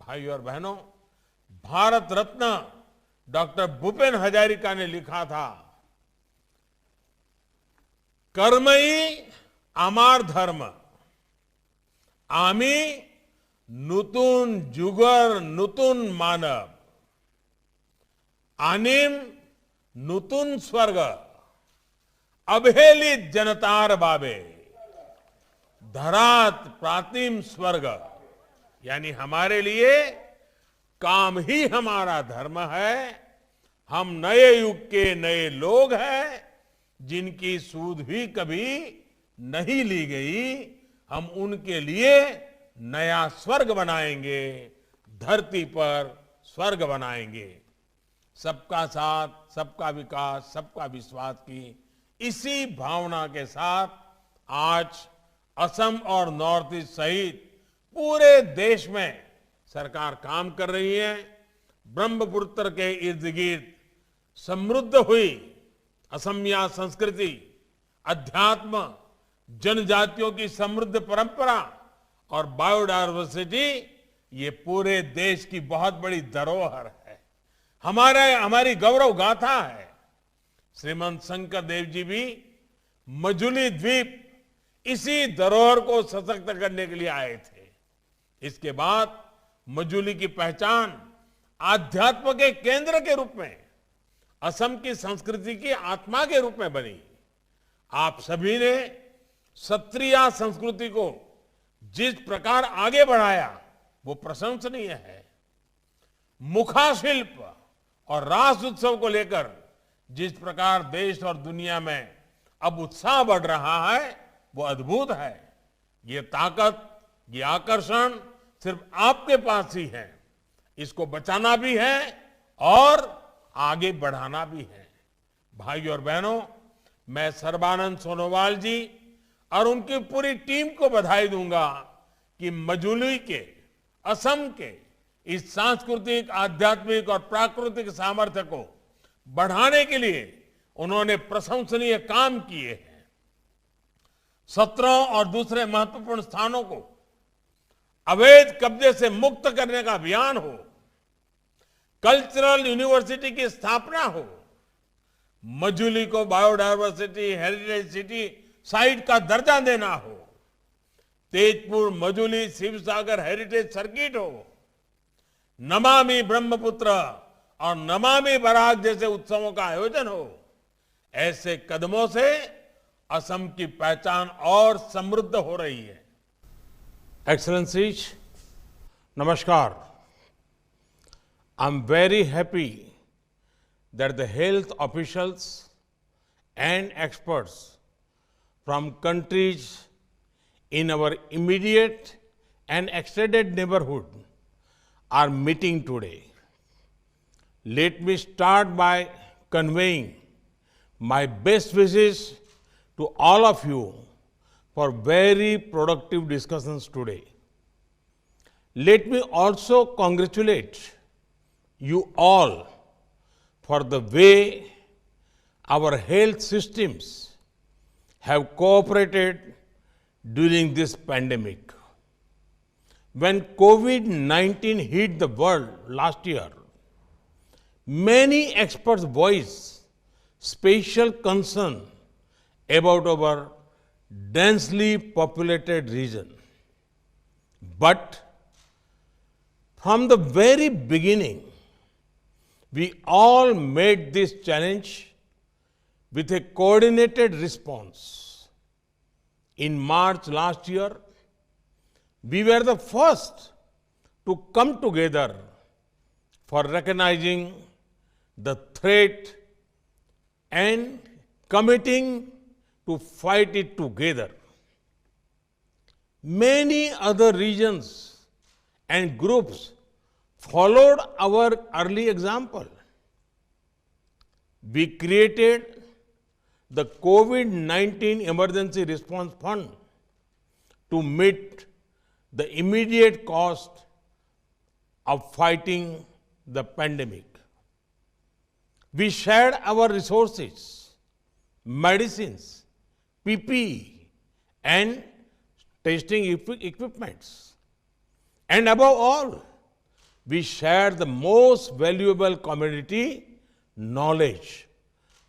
भाइयों और बहनों, भारत रत्न डॉक्टर भूपेन हजारिका ने लिखा था, कर्मई आमार धर्म, आमी नूतन जुगर नूतन मानव, आनिम नूतन स्वर्ग, अवहेलित जनतार बाबे, धरात प्रातिम स्वर्ग। यानी हमारे लिए काम ही हमारा धर्म है। हम नए युग के नए लोग हैं जिनकी सूध भी कभी नहीं ली गई। हम उनके लिए नया स्वर्ग बनाएंगे, धरती पर स्वर्ग बनाएंगे। सबका साथ, सबका विकास, सबका विश्वास की इसी भावना के साथ आज असम और नॉर्थ ईस्ट सहित पूरे देश में सरकार काम कर रही है। ब्रह्मपुत्र के इर्द गिर्द समृद्ध हुई असमिया संस्कृति, अध्यात्म, जनजातियों की समृद्ध परंपरा और बायोडायवर्सिटी, ये पूरे देश की बहुत बड़ी धरोहर है, हमारी गौरव गाथा है। श्रीमंत शंकर देव जी भी मजुली द्वीप इसी धरोहर को सशक्त करने के लिए आए थे। इसके बाद मजुली की पहचान आध्यात्म के केंद्र के रूप में, असम की संस्कृति की आत्मा के रूप में बनी। आप सभी ने क्षत्रिय संस्कृति को जिस प्रकार आगे बढ़ाया वो प्रशंसनीय है। मुखा शिल्प और रास उत्सव को लेकर जिस प्रकार देश और दुनिया में अब उत्साह बढ़ रहा है वो अद्भुत है। ये ताकत, ये आकर्षण सिर्फ आपके पास ही है। इसको बचाना भी है और आगे बढ़ाना भी है। भाइयों और बहनों, मैं सर्बानंद सोनोवाल जी और उनकी पूरी टीम को बधाई दूंगा कि मजुली के, असम के इस सांस्कृतिक, आध्यात्मिक और प्राकृतिक सामर्थ्य को बढ़ाने के लिए उन्होंने प्रशंसनीय काम किए हैं। सत्रों और दूसरे महत्वपूर्ण स्थानों को अवैध कब्जे से मुक्त करने का अभियान हो, कल्चरल यूनिवर्सिटी की स्थापना हो, मजुली को बायोडायवर्सिटी हेरिटेज सिटी साइट का दर्जा देना हो, तेजपुर मजुली शिवसागर हेरिटेज सर्किट हो, नमामि ब्रह्मपुत्र और नमामि बराक जैसे उत्सवों का आयोजन हो। ऐसे कदमों से असम की पहचान और समृद्ध हो रही है। एक्सेलेंसीज, नमस्कार। I'm very happy that the health officials and experts from countries in our immediate and extended neighborhood are meeting today. Let me start by conveying my best wishes to all of you for very productive discussions today. Let me also congratulate you all for the way our health systems have cooperated during this pandemic. When COVID-19 hit the world last year, many experts voiced special concern about our densely populated region. But from the very beginning, we all met this challenge with a coordinated response. In March last year, we were the first to come together for recognizing the threat and committing to fight it together. Many other regions and groups followed our early example. We created the COVID-19 Emergency Response Fund to meet the immediate cost of fighting the pandemic. We shared our resources, medicines, PPE, and testing equipments. And above all, we shared the most valuable commodity, knowledge,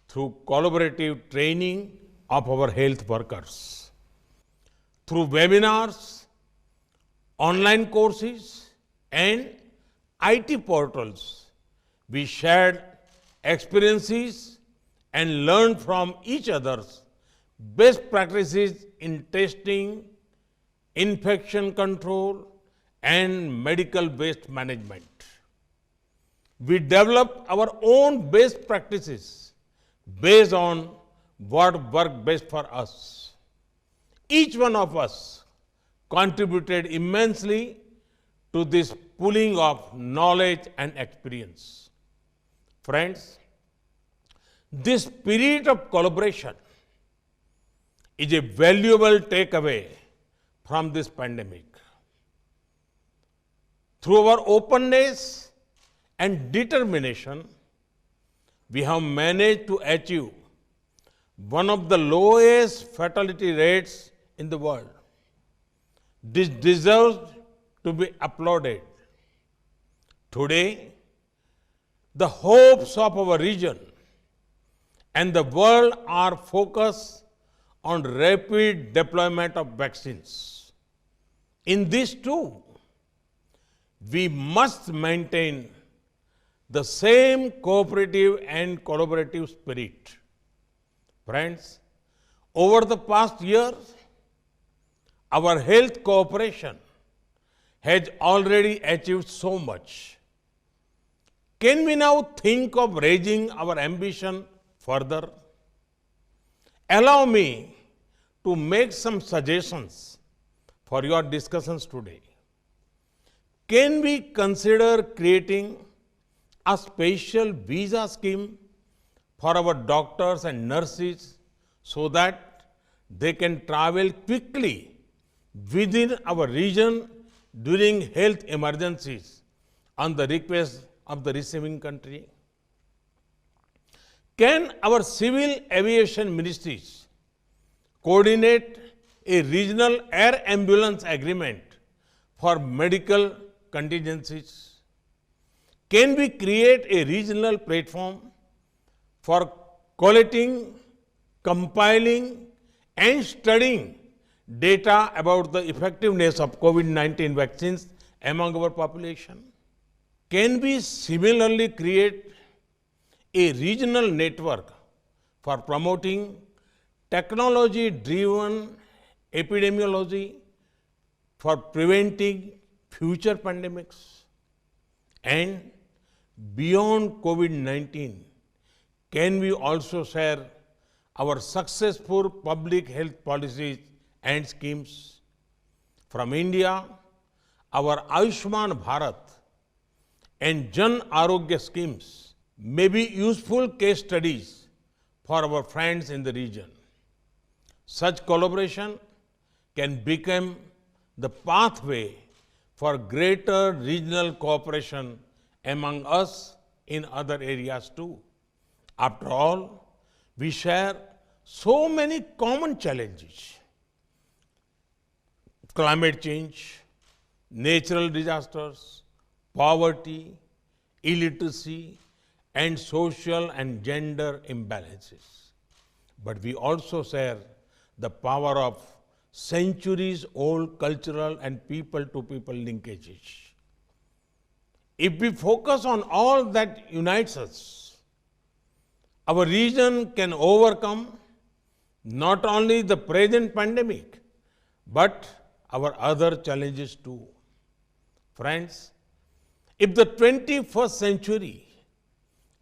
through collaborative training of our health workers. Through webinars, online courses, and IT portals, we shared experiences and learned from each other's best practices in testing, infection control, and medical waste management. We developed our own best practices based on what worked best for us. Each one of us contributed immensely to this pooling of knowledge and experience. Friends, this spirit of collaboration is a valuable takeaway from this pandemic. Through our openness and determination, we have managed to achieve one of the lowest fatality rates in the world. This deserves to be applauded. Today, the hopes of our region and the world are focused on rapid deployment of vaccines. In this too, we must maintain the same cooperative and collaborative spirit. Friends, over the past year, our health cooperation has already achieved so much. Can we now think of raising our ambition further? Allow me to make some suggestions for your discussions today. Can we consider creating a special visa scheme for our doctors and nurses so that they can travel quickly within our region during health emergencies on the request of the receiving country? Can our civil aviation ministries coordinate a regional air ambulance agreement for medical contingencies? Can we create a regional platform for collecting, compiling, and studying data about the effectiveness of COVID-19 vaccines among our population? Can we similarly create a regional network for promoting technology-driven epidemiology for preventing future pandemics? And beyond COVID-19, can we also share our successful public health policies and schemes? From India, our Ayushman Bharat and Jan Arogya schemes may be useful case studies for our friends in the region. Such collaboration can become the pathway for greater regional cooperation among us in other areas too. After all, we share so many common challenges: climate change, natural disasters, poverty, illiteracy, and social and gender imbalances. But we also share the power of centuries-old cultural and people-to-people linkages. If we focus on all that unites us, our region can overcome not only the present pandemic, but our other challenges too. Friends, if the 21st century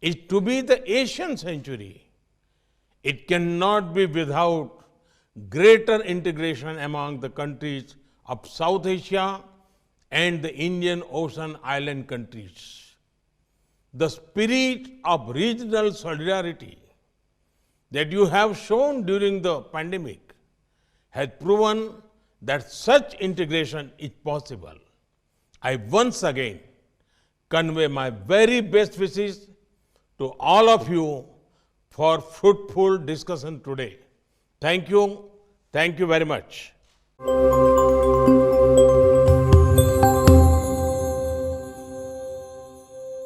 is to be the Asian century, it cannot be without greater integration among the countries of South Asia and the Indian Ocean island countries. The spirit of regional solidarity that you have shown during the pandemic has proven that such integration is possible. I once again convey my very best wishes to all of you for fruitful discussion today. Thank you. Thank you very much.